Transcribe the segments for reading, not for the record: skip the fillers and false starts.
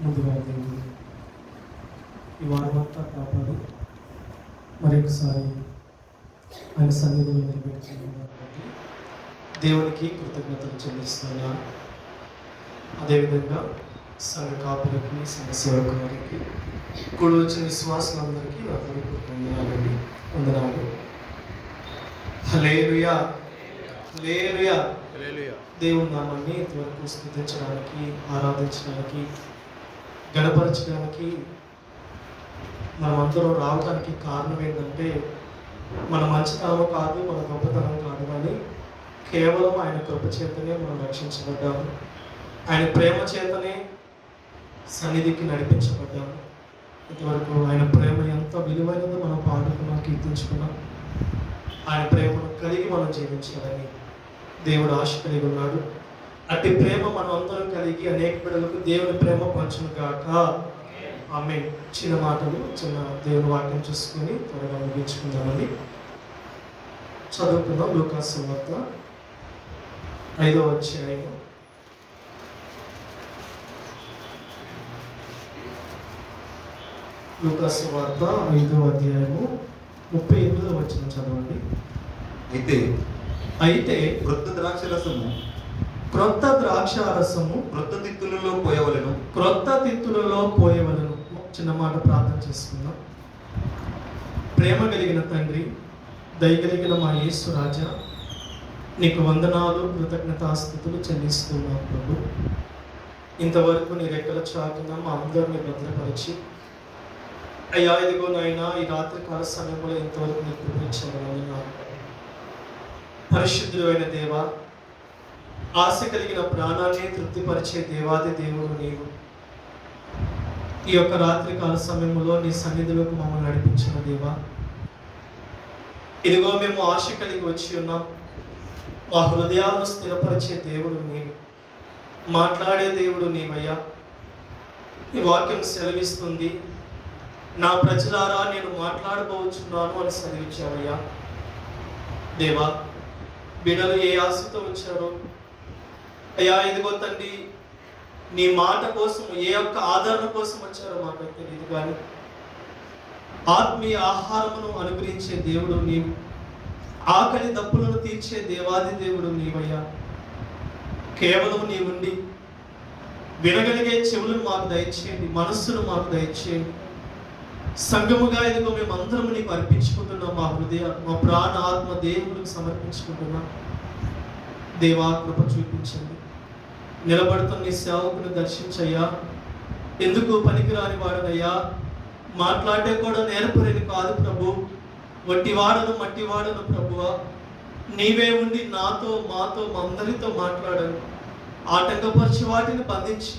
ముందుగా దేవుడు ఈ వారమంతా కాపాడి మరొకసారి ఆయన సన్నిధిలో నిలబెట్టుకున్నాను. దేవునికి కృతజ్ఞతలు చెల్లిస్తున్నాను. అదేవిధంగా సంఘ కాపులకి, సంఘ సేవకులకి, కూడి వచ్చిన విశ్వాసులందరికీ నా వందనాలండి. వందనాలు. హల్లెలూయా, హల్లెలూయా. దేవుని నామాన్ని ఇంతవరకు స్తుతించడానికి, ఆరాధించడానికి, గణపరచడానికి మనమందరం రావడానికి కారణం ఏంటంటే మన మంచితనం కాదు, మన గొప్పతనం కాదు, కానీ కేవలం ఆయన కృప చేతనే మనం రక్షించబడ్డాము. ఆయన ప్రేమ చేతనే సన్నిధికి నడిపించబడ్డాము. ఇంతవరకు ఆయన ప్రేమ ఎంత విలువైనదో మనం పాడుకున్నాం, కీర్తించుకున్నాం. ఆయన ప్రేమను కలిగి మనం జీవించాలని దేవుడు ఆశ కలిగి ఉన్నాడు. అట్టి ప్రేమ మనం అందరం కలిగి అనేక బిడ్డలకు దేవుని ప్రేమ పంచును గాక. ఆమేన్. చిన్న మాటలు, చిన్న దేవుని వాక్యం చూసుకొని త్వరగా ముగించుకుందామని చదువుకుందాం. లూకాసు సువార్త 5వ అధ్యాయం లూకాసు సువార్త 5వ అధ్యాయము 38వ వచనం చదవండి. అయితే క్రొత్త ద్రాక్షరసము క్రొత్త ద్రాక్షారసము క్రొత్త తిత్తులలో పోయవలెను. క్రొత్త తిత్తులలో పోయవలను. చిన్న మాట ప్రార్థన చేసుకుందాం. ప్రేమ కలిగిన తండ్రి, దయగలిగిన మా యేసు రాజా, నీకు వందనాలు, కృతజ్ఞతాస్తుతులు చెల్లిస్తున్నాం ప్రభు. ఇంతవరకు నీ రెక్కల చాటున మా అందరినీ భద్రపరిచి, అయ్యా ఇదిగో నాయనా ఈ రాత్రి కాల సమయంలో ఇంతవరకు నీకు కృపించాలని నాకు పరిశుద్ధుడైన దేవా, ఆశ కలిగిన ప్రాణాన్ని తృప్తిపరిచే దేవాది దేవుడు నీవు. ఈ యొక్క రాత్రి కాల సమయంలో నీ సన్నిధిలోకి మమ్మల్ని నడిపించిన దేవా, ఇదిగో మేము ఆశ కలిగి వచ్చి ఉన్నాం. మా హృదయాలను స్థిరపరిచే దేవుడు నీవు, మాట్లాడే దేవుడు నీవయ్యా. ఈ వాక్యం సెలవిస్తుంది, నా ప్రజలారా నేను మాట్లాడబోచున్నాను అని సెలవిచ్చావయ్యా. దేవా, బిడ్డలు ఏ ఆశతో వచ్చారో అయ్యా, ఇదిగో తండ్రి, నీ మాట కోసం ఏ యొక్క ఆదరణ కోసం వచ్చారో మాకు తెలియదు, కానీ ఆత్మీయ ఆహారమును అనుగ్రహించే దేవుడు నీవు, ఆకలి దప్పులను తీర్చే దేవాది దేవుడు నీవయ్యా. కేవలం నీవుండి వినగలిగే చెవులను మాకు దయచేయండి, మనస్సును మాకు దయచేయండి. సంఘముగా ఇదిగో మేమందరం నీకు అర్పించుకుంటున్నాం. మా హృదయ, మా ప్రాణ, ఆత్మ దేవుడికి సమర్పించుకుంటున్నాం. దేవా, కృప చూపించండి. నిలబడుతున్న నీ సేవకుని దర్శించయ్యా. ఎందుకు పనికిరాని వాడనయ్యా, మాట్లాడే కూడా నేర్పరేది కాదు ప్రభు, వట్టివాడను మట్టివాడను ప్రభువా. నీవే ఉండి నాతో, మాతో, మా అందరితో మాట్లాడను. ఆటంకపరిచి వాటిని బంధించి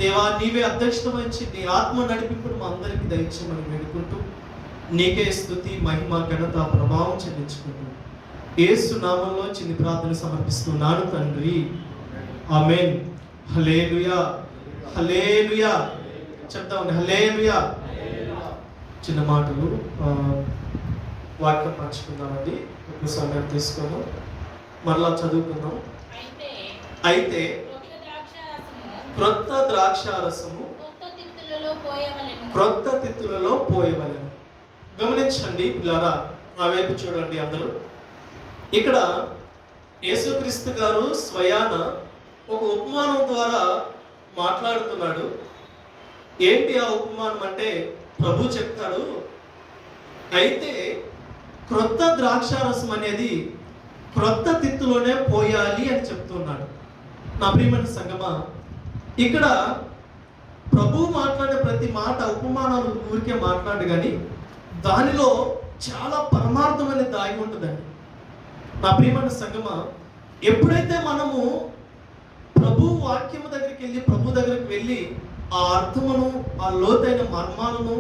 దేవా, నీవే అధ్యక్షత వహించి నీ ఆత్మ నడిపింపుడు మా అందరికీ దయచేయమని వేడుకుంటూ నీకే స్తుతి, మహిమ, ఘనత, ప్రభావం చెల్లించుకుంటూ యేసు నామంలో చిన్ని ప్రార్థన సమర్పిస్తున్నాను తండ్రి. ఆమేన్. హల్లెలూయా, హల్లెలూయా. చెప్తామండి, హల్లెలూయా. చిన్న మాటలు వాక్యం పంచుకుందామండి. ఒక సమయం తీసుకొని మరలా చదువుకుందాం. అయితే క్రొత్త ద్రాక్షారసము క్రొత్త తిత్తులలో పోయవలెను. గమనించండి పిల్లారా, ఆ వైపు చూడండి అందరూ. ఇక్కడ యేసుక్రీస్తు గారు స్వయాన ఒక ఉపమానం ద్వారా మాట్లాడుతున్నాడు. ఏంటి ఆ ఉపమానం అంటే, ప్రభు చెప్తాడు, అయితే క్రొత్త ద్రాక్షారసం అనేది క్రొత్త తిత్తులోనే పోయాలి అని చెప్తున్నాడు. నా ప్రియమైన సంగమా, ఇక్కడ ప్రభు మాట్లాడే ప్రతి మాట ఉపమానాలు ఊరికే మాట్లాడు, కానీ దానిలో చాలా పరమార్థమైన దాగి ఉంటుందండి. నా ప్రియమైన సంగమా, ఎప్పుడైతే మనము ప్రభు వాక్యము దగ్గరికి వెళ్ళి, ప్రభు దగ్గరికి వెళ్ళి ఆ అర్థమును, ఆ లోతైన మర్మాలను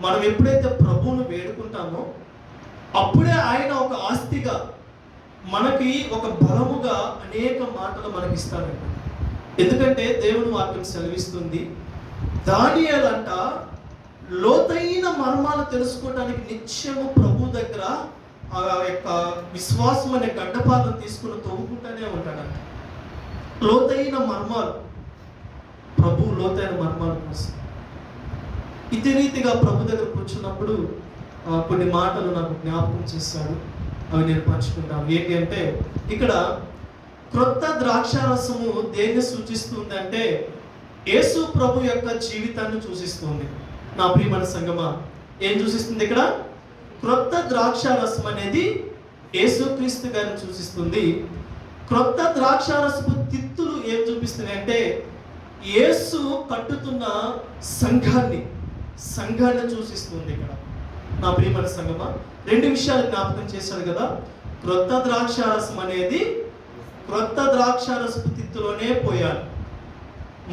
మనం ఎప్పుడైతే ప్రభువును వేడుకుంటామో, అప్పుడే ఆయన ఒక ఆస్తిగా మనకి, ఒక బలముగా అనేక మాటలు మనకి ఇస్తాడండి. ఎందుకంటే దేవుని వాక్యం సెలవిస్తుంది, దానియేలు అంట లోతైన మర్మాలు తెలుసుకోవడానికి నిత్యము ప్రభు దగ్గర ఆ యొక్క విశ్వాసం అనే గడ్డపాలను తీసుకుని తవ్వుకుంటూనే ఉంటాడంట. లోతైన మర్మాలు ప్రభు లోతైన మర్మాల కోసం. ఇదే రీతిగా ప్రభు దగ్గర కూర్చున్నప్పుడు కొన్ని మాటలు నాకు జ్ఞాపకం చేశాడు. అవి నేను పంచుకుంటాను. ఏంటి అంటే, ఇక్కడ క్రొత్త ద్రాక్షారసము దేన్ని సూచిస్తుంది అంటే యేసు ప్రభు యొక్క జీవితాన్ని సూచిస్తుంది. నా ప్రియమైన సంగమా, ఏం సూచిస్తుంది ఇక్కడ? క్రొత్త ద్రాక్షారసం అనేది యేసుక్రీస్తు గారిని సూచిస్తుంది. క్రొత్త ద్రాక్షారసపు తిత్తులు ఏం చూపిస్తున్నాయి అంటే యేసు కట్టుతున్న సంఘాన్ని సూచిస్తుంది. ఇక్కడ నా ప్రియమైన సంగమా, రెండు విషయాలు జ్ఞాపకం చేశాడు కదా. క్రొత్త ద్రాక్షారసం అనేది క్రొత్త ద్రాక్షారసపు తిత్తులోనే పోయాలి.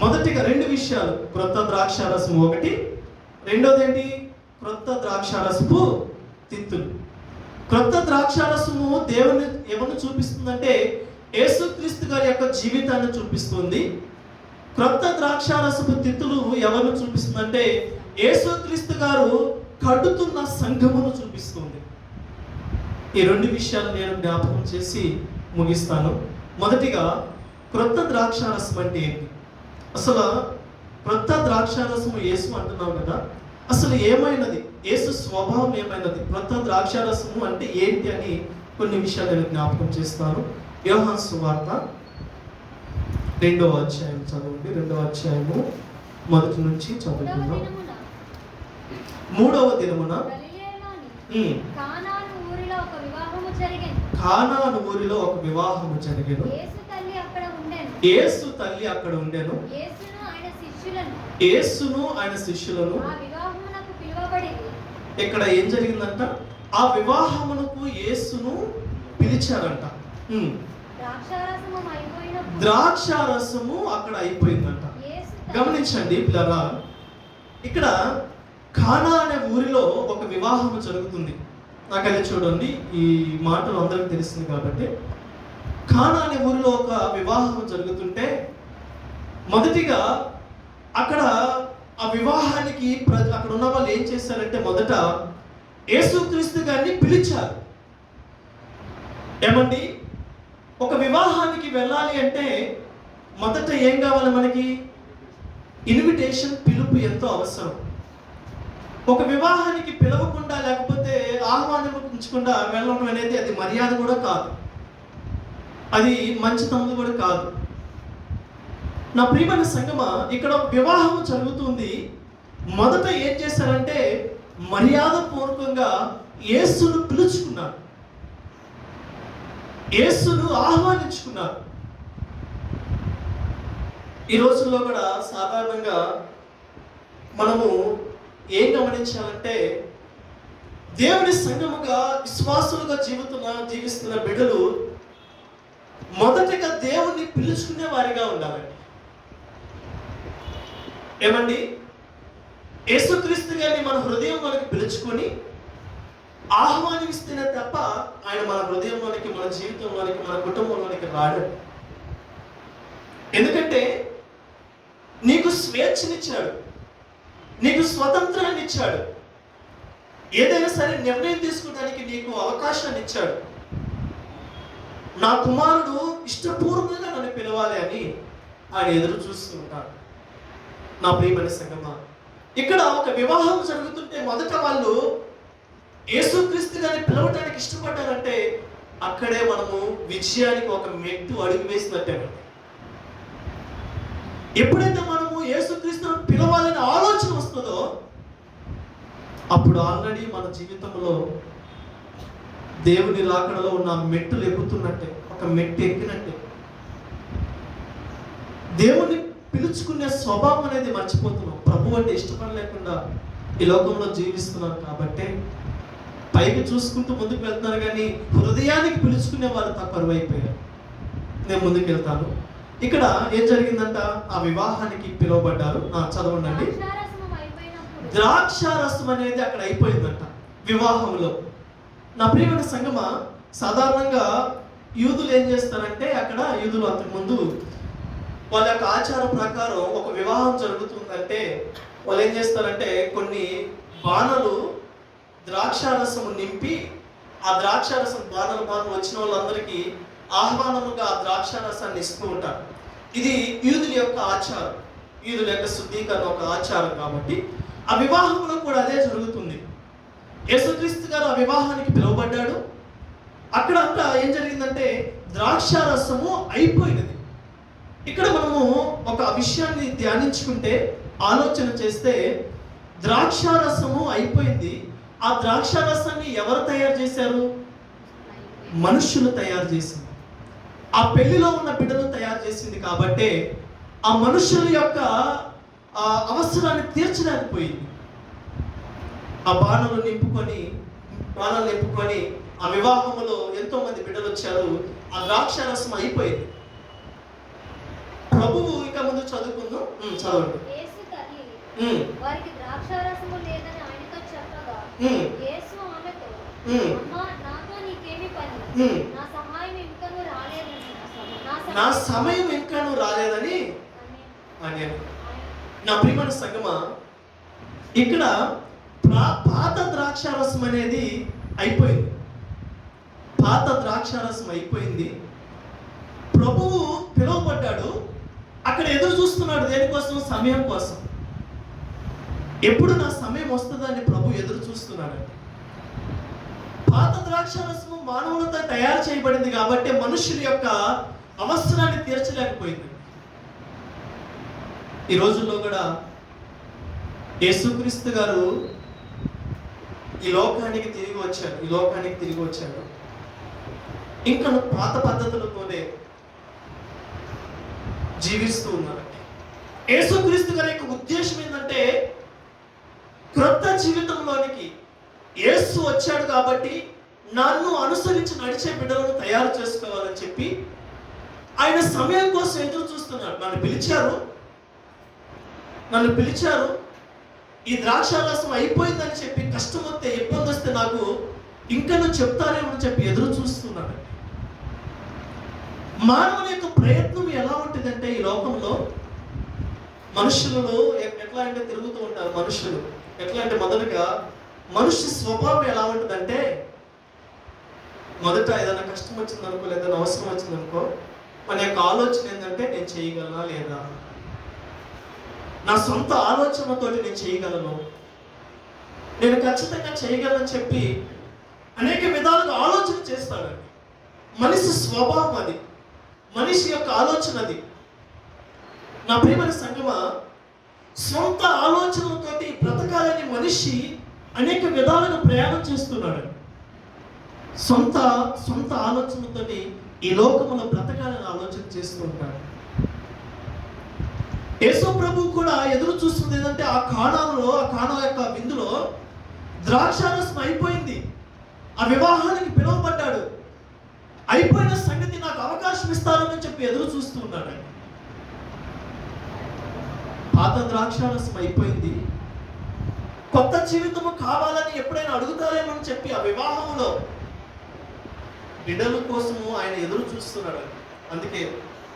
మొదటిగా రెండు విషయాలు, క్రొత్త ద్రాక్షారసం ఒకటి, రెండోది ఏంటి? క్రొత్త ద్రాక్షారసపు తిత్తులు. క్రొత్త ద్రాక్షారసము దేవుని ఎవరిని చూపిస్తుందంటే యేసుక్రీస్తు గారి యొక్క జీవితాన్ని చూపిస్తుంది. క్రొత్త ద్రాక్షారసపు తిత్తులు ఎవరిని చూపిస్తుందంటే యేసుక్రీస్తు గారు కడుతున్న సంఘమును చూపిస్తుంది. ఈ రెండు విషయాలు నేను జ్ఞాపకం చేసి ముగిస్తాను. మొదటిగా, క్రొత్త ద్రాక్షారసం అంటే ఏంటి? అసలు క్రొత్త ద్రాక్షారసము యేసు అంటున్నావు కదా, అసలు ఏమైనది? యేసు స్వభావం ఏమైనది? క్రొత్త ద్రాక్షారసము అంటే ఏంటి అని కొన్ని విషయాలు నేను జ్ఞాపకం చేస్తాను. యోహాను సువార్త 2వ అధ్యాయం చదవండి. 2వ అధ్యాయము మొదటి నుంచి చదువుకుందాం. 3వ దినమున కానాను ఊరిలో ఒక వివాహము జరిగెను. యేసు తల్లి అక్కడ ఉండెను. యేసును ఆయన శిష్యులను. ఇక్కడ ఏం జరిగిందంట? ఆ వివాహమునకు యేసును పిలిచారంట. ద్రాక్షారసము అక్కడ అయిపోయిందంట. గమనించండి పిల్లరా, ఇక్కడ కానా అనే ఊరిలో ఒక వివాహము జరుగుతుంది. నాకైతే చూడండి, ఈ మాటలు అందరికీ తెలిసింది కాబట్టి, కానా అనే ఊరిలో ఒక వివాహం జరుగుతుంటే మొదటిగా అక్కడ ఆ వివాహానికి అక్కడ ఉన్న వాళ్ళు ఏం చేశారంటే మొదట యేసుక్రీస్తు గారిని పిలిచారు. ఏమండి, ఒక వివాహానికి వెళ్ళాలి అంటే మొదట ఏం కావాలి మనకి? ఇన్విటేషన్, పిలుపు ఎంతో అవసరం. ఒక వివాహానికి పిలవకుండా లేకపోతే ఆహ్వానించకుండా వెళ్ళడం అనేది అది మర్యాద కూడా కాదు, అది మంచితనం కూడా కాదు. నా ప్రియమైన సంగమా, ఇక్కడ వివాహం జరుగుతుంది. మొదట ఏం చేశారంటే మర్యాదపూర్వకంగా యేసును పిలుచుకున్నారు, యేసును ఆహ్వానించుకున్నారు. ఈ రోజుల్లో కూడా సాధారణంగా మనము ఏం గమనించాలంటే దేవుని సంఘముగా విశ్వాసులుగా జీవిస్తున్న బిడ్డలు మొదటగా దేవుణ్ణి పిలుచుకునే వారిగా ఉండాలండి. ఏమండి, యేసుక్రీస్తు గారిని మన హృదయం మనకి పిలుచుకొని ఆహ్వానిస్తేనే తప్ప ఆయన మన హృదయంలోనికి, మన జీవితంలోనికి, మన కుటుంబంలోనికి రాడు. ఎందుకంటే నీకు స్వేచ్ఛనిచ్చాడు, నీకు స్వతంత్రాన్ని ఇచ్చాడు, ఏదైనా సరే నిర్ణయం తీసుకోవడానికి నీకు అవకాశాన్ని ఇచ్చాడు. నా కుమారుడు ఇష్టపూర్వకంగా నన్ను పిలవాలి అని ఆయన ఎదురు చూస్తూ ఉంటాడు. నా ప్రియమైన సంగమా, ఇక్కడ ఒక వివాహం జరుగుతుంటే మొదట వాళ్ళు యేసుక్రీస్తు గారిని పిలవటానికి ఇష్టపడ్డారంటే అక్కడే మనము విజయానికి ఒక మెట్టు అడుగు వేసినట్టే. ఎప్పుడైతే మనము యేసుక్రీస్తును పిలవాలనే ఆలోచన వస్తుందో అప్పుడు ఆల్రెడీ మన జీవితంలో దేవుని రాకడలో ఉన్న మెట్టులు ఎక్కుతున్నట్టే, ఒక మెట్టు ఎక్కినట్టే. దేవుని పిలుచుకునే స్వభావం అనేది మర్చిపోతున్నాం. ప్రభు అంటే ఇష్టపడలేకుండా ఈ లోకంలో జీవిస్తున్నాం కాబట్టి పైకి చూసుకుంటూ ముందుకు వెళ్తున్నారు, కానీ హృదయానికి పిలుచుకునే వాళ్ళు తక్కువ అయిపోయారు. నేను ముందుకు వెళ్తాను. ఇక్కడ ఏం జరిగిందంట? ఆ వివాహానికి పిలువబడ్డారు. చదవండి. ద్రాక్షారసం అనేది అక్కడ అయిపోయిందంట వివాహంలో. నా ప్రియమైన సంగమా, సాధారణంగా యూదులు ఏం చేస్తారంటే, అక్కడ యూదులు అంతకుముందు వాళ్ళ యొక్క ఆచారం ప్రకారం ఒక వివాహం జరుగుతుందంటే వాళ్ళు ఏం చేస్తారంటే కొన్ని బాణలు ద్రాక్షారసము నింపి ఆ ద్రాక్షారసం బాణలు వచ్చిన వాళ్ళందరికీ ఆహ్వానముగా ఆ ద్రాక్షారసాన్ని ఇస్తూ ఉంటారు. ఇది యూదుల యొక్క ఆచారం. యూదుల యొక్క శుద్ధీకరణ ఒక ఆచారం కాబట్టి ఆ వివాహంలో కూడా అదే జరుగుతుంది. యేసుక్రీస్తు గారు ఆ వివాహానికి పిలువబడ్డాడు. అక్కడ అంతా ఏం జరిగిందంటే ద్రాక్షారసము అయిపోయినది. ఇక్కడ మనము ఒక విషయాన్ని ధ్యానించుకుంటే, ఆలోచన చేస్తే, ద్రాక్షారసము అయిపోయింది. ఆ ద్రాక్షారసాన్ని ఎవరు తయారు చేశారు? మనుష్యులు తయారు చేసింది. ఆ పెళ్లిలో ఉన్న బిడ్డలు తయారు చేసింది. కాబట్టి ఆ మనుషుల యొక్క అవసరాన్ని తీర్చలేకపోయింది. ఆ బాణలు నింపుకొని ఆ వివాహంలో ఎంతో మంది బిడ్డలు వచ్చారు. ఆ ద్రాక్షారసం అయిపోయింది. ప్రభువు ఇక ముందు చదువుకుందాం, చదవండి. యేసు తల్లి వారికి ద్రాక్షారసము లేదని ఆయనతో చెప్పగా, యేసు ఆమెతో, అమ్మా, నాతో నీకేమి పని? నా సమయం ఇంకనూ రాలేదని అన్నాను. నా ప్రియమైన సంగమా, ఇక్కడ పాత ద్రాక్షారసం అనేది అయిపోయింది. పాత ద్రాక్షారసం అయిపోయింది. ప్రభువు పిలువబడ్డాడు. అక్కడ ఎదురు చూస్తున్నాడు. దేనికోసం? సమయం కోసం. ఎప్పుడు నా సమయం వస్తుందని ప్రభు ఎదురు చూస్తున్నాడు. పాత ద్రాక్షారసము మానవులతో తయారు చేయబడింది కాబట్టి మనుషుల యొక్క అవసరాన్ని తీర్చలేకపోయింది. ఈ రోజుల్లో కూడా యేసుక్రీస్తు గారు ఈ లోకానికి తిరిగి వచ్చాడు. ఇంకా పాత పద్ధతులతోనే జీవిస్తూ ఉన్నారు. యేసుక్రీస్తు గారి యొక్క ఉద్దేశం ఏంటంటే, క్రొత్త జీవితంలోనికి యేసు వచ్చాడు కాబట్టి నన్ను అనుసరించి నడిచే బిడ్డలను తయారు చేసుకోవాలని చెప్పి ఆయన సమయం కోసం ఎదురు చూస్తున్నాడు. నన్ను పిలిచారు. ఈ ద్రాక్షారసం అయిపోయిందని చెప్పి, కష్టం వస్తే, ఇబ్బంది వస్తే నాకు ఇంకా నువ్వు చెప్తారేమో అని చెప్పి ఎదురు చూస్తున్నాడు. మానవుని యొక్క ప్రయత్నం ఎలా ఉంటుందంటే, ఈ లోకంలో మనుషులు ఎట్లా అంటే తిరుగుతూ ఉంటారు. మనుషులు ఎట్లా అంటే, మొదటగా మనుష్య స్వభావం ఎలా ఉంటుందంటే, మొదట ఏదైనా కష్టం వచ్చిందనుకో, లేదా అవసరం వచ్చిందనుకో, మన యొక్క ఆలోచన ఏంటంటే, నేను చేయగలనా లేదా, నా సొంత ఆలోచనతోటి నేను చేయగలను, నేను ఖచ్చితంగా చేయగలను చెప్పి అనేక విధాలుగా ఆలోచన చేస్తాడండి. మనిషి స్వభావం అది, మనిషి యొక్క ఆలోచన అది. నా ప్రియమైన సంగమా, సొంత ఆలోచనలతోటి బ్రతకాలని మనిషి అనేక విధాలుగా ప్రయాణం చేస్తున్నాడు. సొంత ఆలోచనలతోటి ఈ లోకంలో బ్రతకాలని ఆలోచన చేస్తూ ఉంటాడు. యేసు ప్రభు కూడా ఎదురు చూస్తుంది ఏంటంటే, ఆ కానా యొక్క విందులో ద్రాక్షారసం అయిపోయింది. ఆ వివాహానికి పిలువబడ్డాడు. అయిపోయిన సంగతి నాకు అవకాశం ఇస్తారని చెప్పి ఎదురు చూస్తూ ఉన్నాడు. పాత ద్రాక్షారసం అయిపోయింది. కొత్త జీవితము కావాలని ఎప్పుడైనా అడుగుతారేమని చెప్పి ఆ వివాహంలో బిడ్డల కోసము ఆయన ఎదురు చూస్తున్నాడు. అందుకే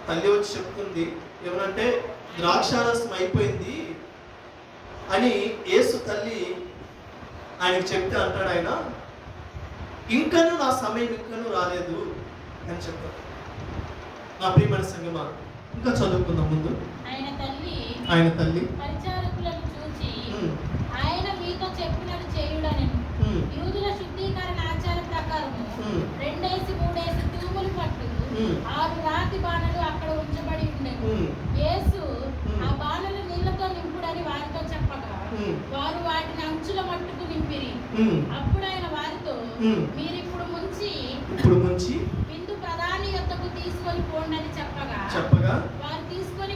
తల్లి వచ్చి చెప్తుంది ఏమనంటే, ద్రాక్షారసం అయిపోయింది అని యేసు తల్లి ఆయనకు చెప్తే అంటాడు ఆయన, ఇంకనూ నా సమయం ఇంకనూ రాలేదు అని చెప్తాడు. నా ప్రియమైన సంగమా, ఇంకా చదువుకుందాం ముందు. ఆయన తల్లి పరిచారకులను చూచి, ఆయన మీతో చెప్పినట్టు చేయుడనెను. యూదుల శుద్ధీకరణ ఆచార ప్రకారము 2-3 తూములు పట్టు 6 రాతి బాణలు అక్కడ ఉంచబడి ఉండెను. యేసు ఆ బాణలు నీళ్లతో నింపుడని వారితో చెప్పగా, వారు వాటిని అంచుల మట్టుకు నింపిరి. అప్పుడు ఆయన వారితో, మీరిప్పుడు ముంచి విందు ప్రధాని యొద్దకు తీసుకొని పోండి అని చెప్పగా వారు తీసుకొని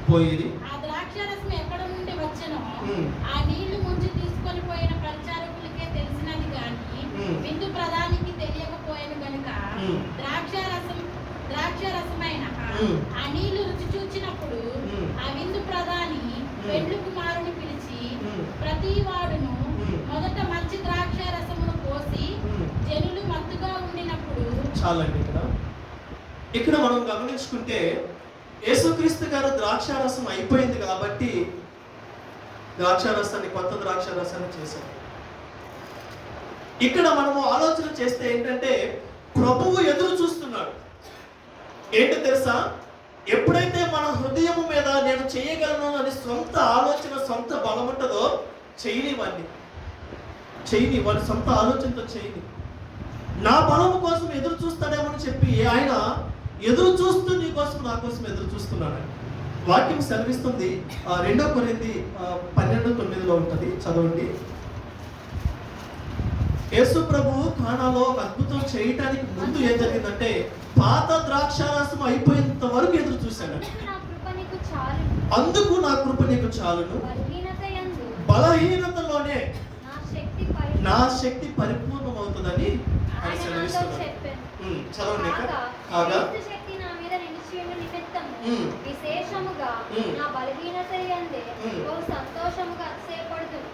పోయిరి. ఆ ద్రాక్షారసం ఎక్కడ నుండి వచ్చెనో ఆ నీళ్లు ముంచి తీసుకొని పోయిన పరిచారకులకే తెలిసినది గాని విందు ప్రధానికి తెలియకపోయిన గనుక ద్రాక్షారసమైన ఆ నీళ్లు రుచి చూచినప్పుడు ఆ విందు ప్రధాని పెండ్లి కుమారుని పిలిచి, ప్రతి వాడును మొదట మంచి ద్రాక్షారసమును పోసి జనులు మత్తుగా ఉండినప్పుడు. చాలండి. ఇక్కడ మనం గమనించుకుంటే, యేసుక్రీస్తు గారు ద్రాక్షారసం అయిపోయింది కాబట్టి కొత్త ద్రాక్షారసాన్ని చేశారు. ఇక్కడ మనము ఆలోచన చేస్తే ఏంటంటే, ప్రభువు ఎదురు చూస్తున్నాడు. ఏంటో తెలుసా? ఎప్పుడైతే మన హృదయము మీద నేను చేయగలను అని సొంత ఆలోచన, సొంత బలం ఉంటుందో చేయని వాడి సొంత ఆలోచనతో చేయని. నా బలము కోసం ఎదురు చూస్తాడేమో అని చెప్పి ఆయన ఎదురు చూస్తూ నీ కోసం, నా కోసం ఎదురు చూస్తున్నాడు. వాక్యం సెలవిస్తుంది 2 కొరింథీ 12:9 ఉంటుంది, చదవండి. యేసు ప్రభువు కానాలో ఒక అద్భుతం చేయటానికి ముందు ఏం జరిగిందంటే పాత ద్రాక్షారసం అయిపోయేంత వరకు ఎదురు చూశాడు. అందుకు నా కృప నీకు చాలును, బలహీనతలోనే నా శక్తి పరిపూర్ణం అవుతుందని ఆయన సెలవిస్తున్నాడు. చదవండి. కాగా విశేషముగా నా బలహీనత యందే బహు సంతోషముగా అతిశయపడుదును.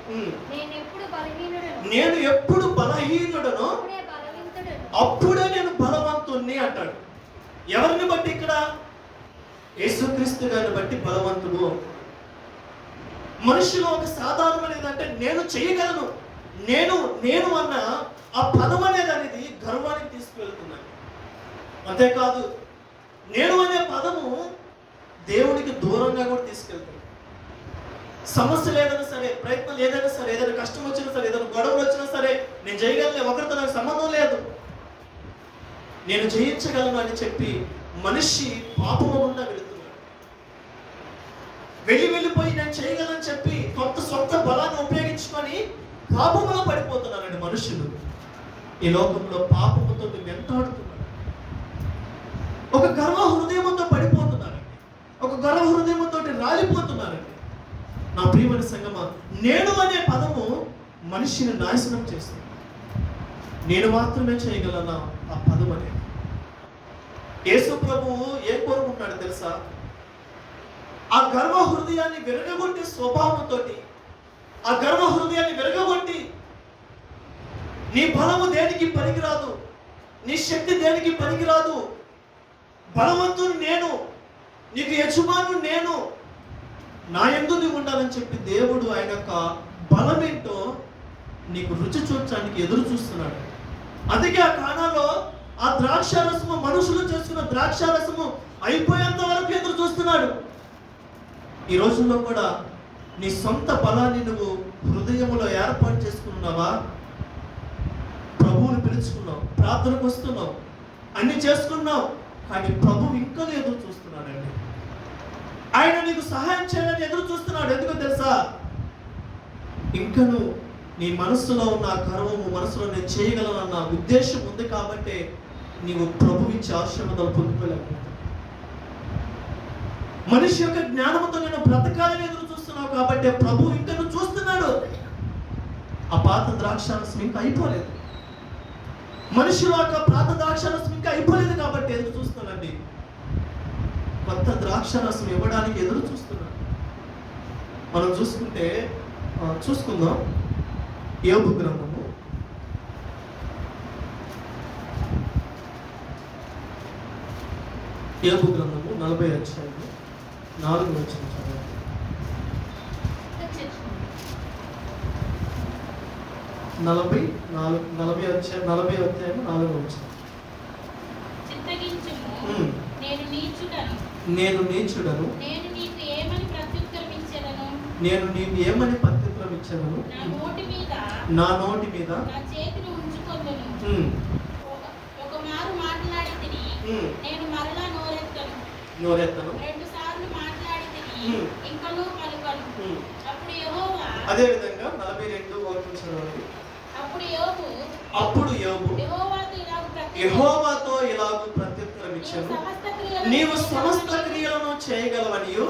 నేను ఎప్పుడు బలహీనుడను అప్పుడే నేను బలవంతుణ్ణి అంటాడు. ఎవరిని బట్టి? ఇక్కడ యేసుక్రీస్తు గారిని బట్టి బలవంతుడు. మనిషిలో ఒక సాధారణం ఏంటంటే నేను చేయగలను, నేను అన్న ఆ పదం అనేది గర్వానికి తీసుకువెళ్తున్నాను. అంతేకాదు నేను అనే పదము దేవునికి దూరంగా కూడా తీసుకెళ్తాను. సమస్య లేదైనా సరే, ప్రయత్నం లేదైనా సరే, ఏదైనా కష్టం వచ్చినా సరే, ఏదైనా గొడవలు వచ్చినా సరే, నేను చేయగలను, ఒకరితో నాకు సంబంధం లేదు, నేను జయించగలను అని చెప్పి మనిషి పాపము గుండా వెళుతున్నాడు. వెళ్ళిపోయి నేను చేయగలను చెప్పి సొంత బలాన్ని ఉపయోగించుకొని పాపములో పడిపోతున్నారండి మనుషులు. ఈ లోకంలో పాపముతో వెంటాడుతున్నారు. ఒక గర్వ హృదయంతో పడిపోతున్నారండి, ఒక గర్వ హృదయంతో రాలిపోతున్నారండి. నా ప్రియమైన సంగమా, నేను అనే పదము మనిషిని నాశనం చేస్తుంది. నేను మాత్రమే చేయగలనా ఆ పదం అనేది. యేసు ప్రభువు ఏం కోరుకుంటున్నాడు తెలుసా? ఆ గర్వ హృదయాన్ని విరగగొట్టి స్వభావంతో, ఆ గర్వ హృదయాన్ని విరగగొట్టి నీ బలము దేనికి పనికిరాదు, నీ శక్తి దేనికి పనికిరాదు, బలవంతుడు నేను, నీకు యజమాను నేను, నా యందు నీవు ఉండాలని చెప్పి దేవుడు ఆయన యొక్క బలమేంటో నీకు రుచి చూడటానికి ఎదురు చూస్తున్నాడు. అందుకే ఆ కానాలో ఆ ద్రాక్షారసము, మనుషులు చేసుకున్న ద్రాక్షారసము అయిపోయేంత వరకు ఎదురు చూస్తున్నాడు. ఈ రోజుల్లో కూడా నీ సొంత బలాన్ని నువ్వు హృదయంలో ఏర్పాటు చేసుకున్నావా? ప్రభువుని పిలుచుకున్నావు, ప్రార్థనకు వస్తున్నావు, అన్ని చేసుకున్నావు, కానీ ప్రభువు ఇంకా ఎదురు చూస్తున్నాడండి. ఆయన నీకు సహాయం చేయాలని ఎదురు చూస్తున్నాడు. ఎందుకో తెలుసా? ఇంకను నీ మనసులో ఉన్న గర్వము, మనసులో నేను చేయగలనన్న ఉద్దేశం ఉంది కాబట్టి నీవు ప్రభు ఇచ్చే ఆశీర్వాదాలు పొందుకోలేకపోతావు. మనిషి యొక్క జ్ఞానంతో నేను బ్రతకాలని ఎదురు చూస్తున్నావు కాబట్టి ప్రభు ఇంకా నువ్వు చూస్తున్నాడు. ఆ పాత ద్రాక్షారసం ఇంకా అయిపోలేదు, మనిషిలో యొక్క పాత ద్రాక్షారసం ఇంకా అయిపోలేదు కాబట్టి ఎదురు చూస్తున్నానండి. కొత్త ద్రాక్షారసం ఇవ్వడానికి ఎదురు చూస్తున్నాడు. మనం చూసుకుందాం యోబు గ్రంథము 40 అధ్యాయము 4 వచనం చదవండి. 40 అధ్యాయం 4 వచనం. నేను నీచుడను, నేను నీకు ఏమని ప్రత్యుత్తరం ఇచ్చెదను? నా నోటి మీద నా చేతిని ఉంచుకొందును. ఒక మారు మాట్లాడి తిని నేను మరలా నోరెత్తను. 2 సార్లు మాట్లాడి తిని ఇంకనూ పలుకను. అప్పుడు యెహోవా, అదే విధంగా 42 చదవండి. అప్పుడు యోబు యెహోవాతో ఇలాగు ప్రత్యుత్తరం ఇచ్చాను, నీవు సమస్త క్రియలను చేయగలవనియు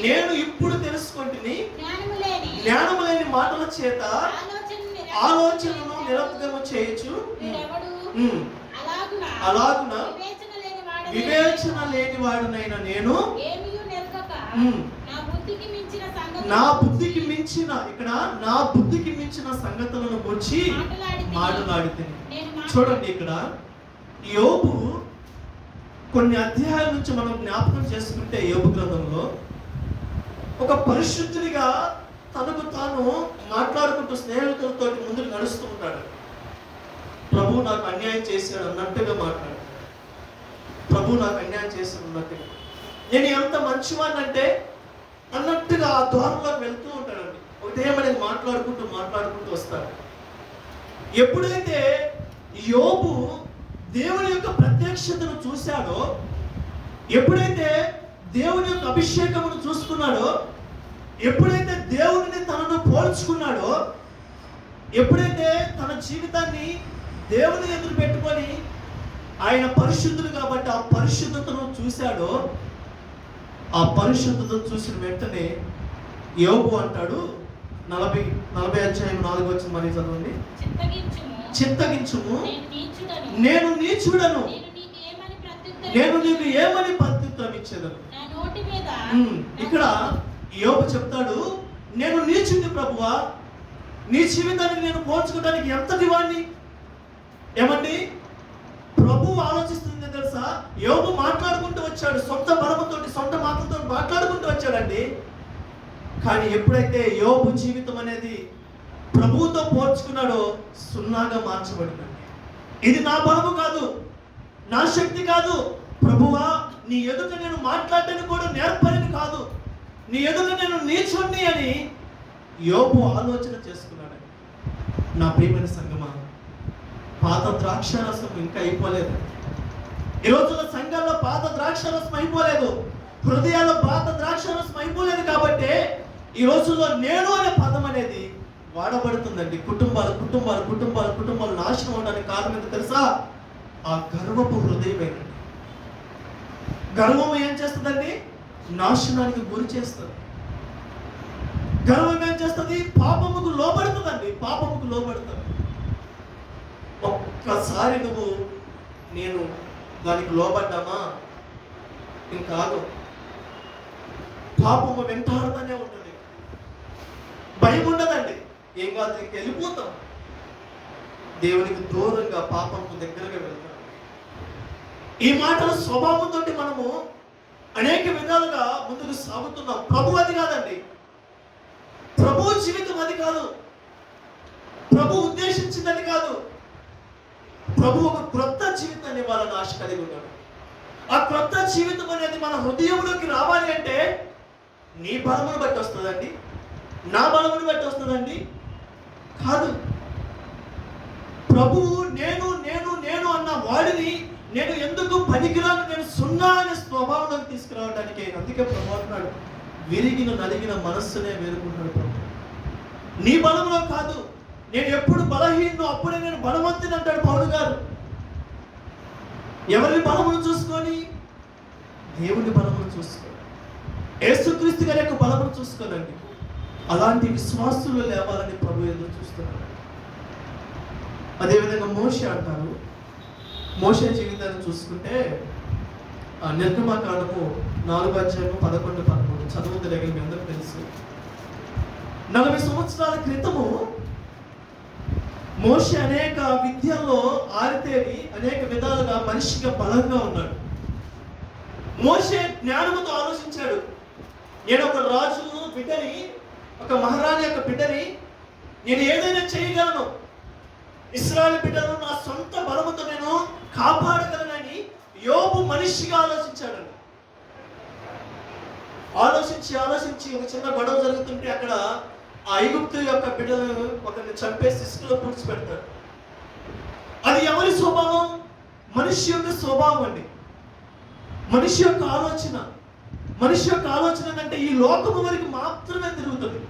నేను ఇప్పుడు తెలుసుకొంటిని. జ్ఞానము లేని మాటల చేత ఆలోచనను నిరర్ధకము చేయొచ్చు. అలాగున వివేచన లేని వాడునైన నేను నా బుద్ధికి మించిన సంగతులను గురించి మాట్లాడితిని. చూడండి, ఇక్కడ యోబు కొన్ని అధ్యాయాల నుంచి మనం జ్ఞాపకం చేసుకుంటే యోబు గ్రంథంలో ఒక పరిశుద్ధునిగా తనకు తాను మాట్లాడుకుంటూ స్నేహితులతో ముందుకు నడుస్తూ ఉంటాడు. ప్రభువు ప్రభు నాకు అన్యాయం చేశాడు అన్నట్టుగా మాట్లాడు. ప్రభు నాకు అన్యాయం చేశాడు అన్నట్టుగా, నేను ఎంత మంచివాడినంటే అన్నట్టుగా ఆ ద్వారంలోకి వెళ్తూ ఉంటాడండి. ఒకటేమనేది మాట్లాడుకుంటూ వస్తాడు. ఎప్పుడైతే యోబు దేవుని యొక్క ప్రత్యక్షతను చూశాడో, ఎప్పుడైతే దేవుని యొక్క అభిషేకమును చూసుకున్నాడో, ఎప్పుడైతే దేవుడిని తనను పోల్చుకున్నాడో, ఎప్పుడైతే తన జీవితాన్ని దేవుని ఎదురు పెట్టుకొని ఆయన పరిశుద్ధుడు కాబట్టి ఆ పరిశుద్ధతను చూశాడో, ఆ పరిశుద్ధతను చూసిన వెంటనే యోబు అంటాడు, 40 అధ్యాయం 4 వచ్చిన మరి చదవండి. చింతగించుము, నేను నీచుడను, నేను నీకు ఏమని ప్రత్యుత్తరం ఇచ్చేదను. ఇక్కడ యోబు చెప్తాడు, నేను నీచుడిని ప్రభువా, నీ జీవితానికి నేను పోల్చుకోవడానికి ఎంతటి వాడిని. ఏమండి, ప్రభు ఆలోచిస్తుంది తెలుసా? యోబు మాట్లాడుకుంటూ వచ్చాడు, సొంత బలముతో సొంత మాటలతో మాట్లాడుకుంటూ వచ్చాడండి. కానీ ఎప్పుడైతే యోబు జీవితం అనేది ప్రభువుతో పోల్చుకున్నాడో సున్నాగా మార్చబడిందండి. ఇది నా బలము కాదు, నా శక్తి కాదు ప్రభువా, నీ ఎదుట నేను మాట్లాడటానికి కూడా నేర్పరిని కాదు, నీ ఎదుట నేను నీచుణ్ణి అని యోబు ఆలోచన చేసుకున్నాడు. నా ప్రియమైన సంగమా, పాత ద్రాక్షారసం ఇంకా అయిపోలేదు. ఈ రోజుల్లో సంఘాల్లో పాత ద్రాక్షారసం అయిపోలేదు, హృదయాల్లో పాత ద్రాక్షారసం అయిపోలేదు. కాబట్టి ఈ రోజుల్లో నేను అనే పదం అనేది వాడబడుతుందండి. కుటుంబాలు నాశనం అవడానికి కారణం ఏంటో తెలుసా? ఆ గర్వపు హృదయమేనండి. గర్వం ఏం చేస్తుందండి? నాశనానికి గురి చేస్తుంది. గర్వం ఏం చేస్తుంది? పాపముకు లోబడుతుందండి. ఒక్కసారి నువ్వు నేను దానికి లోబడ్డామా ఇంకా పాపము వెంటాడుతూనే ఉంటుంది. భయం ఉండదండి, ఏం కాదు, ఇంక వెళ్ళిపోతాం. దేవునికి దూరంగా పాపంకు దగ్గరగా వెళ్తాం. ఈ మాటల స్వభావంతో మనము అనేక విధాలుగా ముందుకు సాగుతున్నాం. ప్రభు అది కాదండి, ప్రభు జీవితం అది కాదు, ప్రభు ఉద్దేశించిందని కాదు. ప్రభు ఒక క్రొత్త జీవితాన్ని వాళ్ళని ఆశ కలిగి ఉన్నాడు. ఆ క్రొత్త జీవితం అనేది మన హృదయంలోకి రావాలి అంటే నీ బలమును బట్టి వస్తుందండి, నా బలమును బట్టి వస్తుందండి కాదు. ప్రభువు నేను అన్న వాడిని నేను ఎందుకు పనికిరాను, నేను సున్నా అనే స్వభావంలోకి తీసుకురావడానికి. అందుకే ప్రభు అంటున్నాడు, విరిగిన నలిగిన మనస్సునే వేరుకుంటాడు ప్రభు. నీ బలంలో కాదు, నేను ఎప్పుడు బలహీను అప్పుడే నేను బలవంతుని అంటాడు పౌలు గారు. ఎవరి బలమును చూసుకొని? దేవుని బలమును చూసుకోండి, యేసుక్రీస్తు గారి యొక్క బలమును చూసుకోనండి. అలాంటి విశ్వాసులు లేవాలని ప్రభు ఎదురు చూస్తున్నాడు. అదేవిధంగా మోషే అంటారు. మోషే జీవితాన్ని చూసుకుంటే నిర్గమకాండము 4 అధ్యాయము 11-13 చదువుతున్న మీ అందరూ తెలుసు. 40 సంవత్సరాల క్రితము మోషే అనేక విద్యల్లో ఆరితేరి అనేక విధాలుగా మనిషిగా బలంగా ఉన్నాడు. మోషే జ్ఞానముతో ఆలోచించాడు, నేను ఒక రాజు బిడ్డని, ఒక మహారాణి యొక్క బిడ్డని, నేను ఏదైనా చేయగలను, ఇశ్రాయేలు బిడ్డను నా సొంత బలముతో నేను కాపాడగలనని యోబు మనిషిగా ఆలోచించాడు. ఆలోచించి ఒక చిన్న గొడవ జరుగుతుంటే అక్కడ ఆ ఐగుప్తు యొక్క బిడ్డలను ఒకరిని చంపేసి ఇసుకలో పూడ్చిపెడతాడు. అది ఎవరి స్వభావం? మనిషి యొక్క స్వభావం అండి. మనిషి యొక్క ఆలోచన అంటే ఈ లోకము వరకు మాత్రమే తిరుగుతుంది.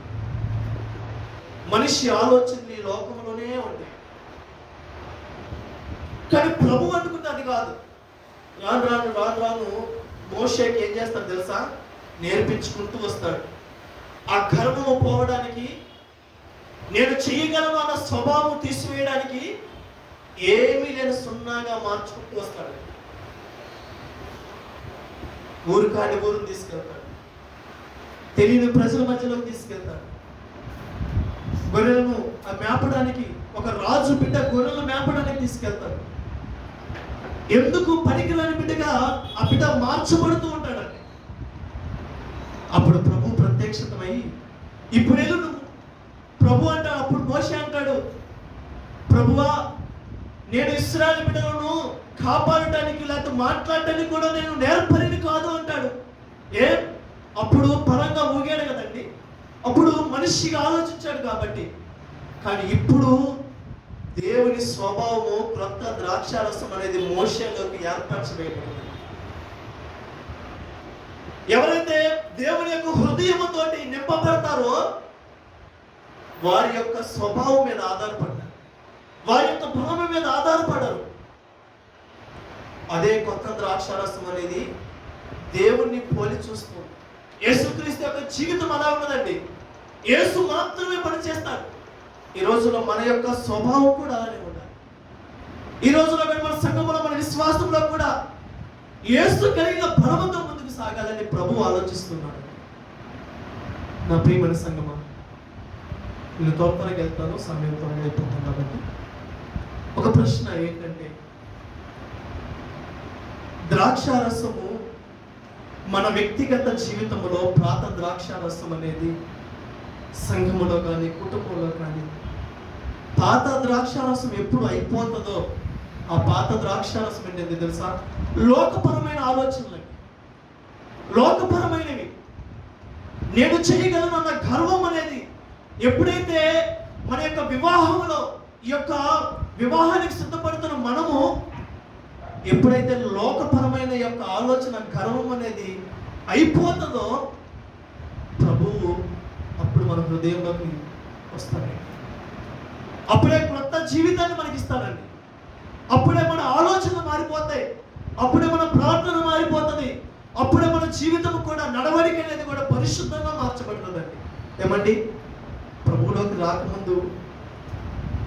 మనిషి ఆలోచనలు ఈ లోకంలోనే ఉంటాయి. కానీ ప్రభు అనుకుంటే అది కాదు. రాను మోషేకి ఏం చేస్తాడు తెలుసా? నేర్పించుకుంటూ వస్తాడు. ఆ గర్వము పోవడానికి, నేను చేయగలను అన్న స్వభావం తీసివేయడానికి ఏమీ లేని సున్నాగా మార్చుకుంటూ వస్తాడు. ఊరు కాని ఊరుని తీసుకెళ్తాడు, తెలియని ప్రజల మధ్యలోకి తీసుకెళ్తాడు. గొర్రెలను మేపడానికి, ఒక రాజు బిడ్డ గొర్రెలను మేపడానికి తీసుకెళ్తాడు. ఎందుకు పనికిరాని బిడ్డగా ఆ బిడ్డ మార్చబడుతూ ఉంటాడండి. అప్పుడు ప్రభు ప్రత్యక్షతమై, ఇప్పుడేదో నువ్వు ప్రభు అంటాడు. అప్పుడు మోషే అంటాడు, ప్రభువా నేను ఇశ్రాయేలు బిడ్డలను కాపాడటానికి లేకపోతే మాట్లాడటానికి కూడా నేను నేర్పరిని కాదు అంటాడు. అప్పుడు పరంగా ఊగాడు కదండి, అప్పుడు మనిషిగా ఆలోచించాడు కాబట్టి. కానీ ఇప్పుడు దేవుని స్వభావము క్రొత్త ద్రాక్షారసం అనేది మోషేలోకి ఏర్పరచబడింది. ఎవరైతే దేవుని యొక్క హృదయముతో నింపబడతారో వారి యొక్క స్వభావం మీద ఆధారపడ్డారు, వారి యొక్క బలం మీద ఆధారపడరు. అదే కొత్త ద్రాక్షారసం అనేది దేవుణ్ణి పోలి చూస్తుంది. యేసుక్రీస్తు యొక్క జీవితం అలా ఉన్నదండి. యేసు మాత్రమే పనిచేస్తాడు. ఈ రోజులో మన యొక్క స్వభావం కూడా అలానే ఉండాలి. ఈ రోజులో మన సంఘంలో, మన విశ్వాసంలో కూడా యేసు కలిగిన బలముతో ముందుకు సాగాలని ప్రభువు ఆలోచిస్తున్నాడు. నా ప్రియమైన సంఘమా, నేను త్వరగా వెళ్తాను, సమయం త్వరగా అయిపోతాను కాబట్టి ఒక ప్రశ్న ఏంటంటే, ద్రాక్షారసము మన వ్యక్తిగత జీవితంలో పాత ద్రాక్షారసం అనేది సంఘములో కానీ కుటుంబంలో కానీ పాత ద్రాక్షారసం ఎప్పుడు అయిపోతుందో ఆ పాత ద్రాక్షారసం ఏంటంటే తెలుసా? లోకపరమైన ఆలోచనలు, లోకపరమైనవి. నేను చేయగలను అన్న గర్వం అనేది ఎప్పుడైతే మన యొక్క వివాహంలో ఈ యొక్క వివాహానికి సిద్ధపడుతున్న మనము ఎప్పుడైతే లోకపరమైన యొక్క ఆలోచన గర్వం అనేది అయిపోతుందో ప్రభువు అప్పుడు మన హృదయంలోకి వస్తాడండి. అప్పుడే కొత్త జీవితాన్ని మనకి ఇస్తాడండి. అప్పుడే మన ఆలోచనలు మారిపోతాయి, అప్పుడే మన ప్రార్థన మారిపోతుంది, అప్పుడే మన జీవితం కూడా నడవడిక అనేది కూడా పరిశుద్ధంగా మార్చబడుతుందండి. ఏమండి, ప్రభువులోకి రాకముందు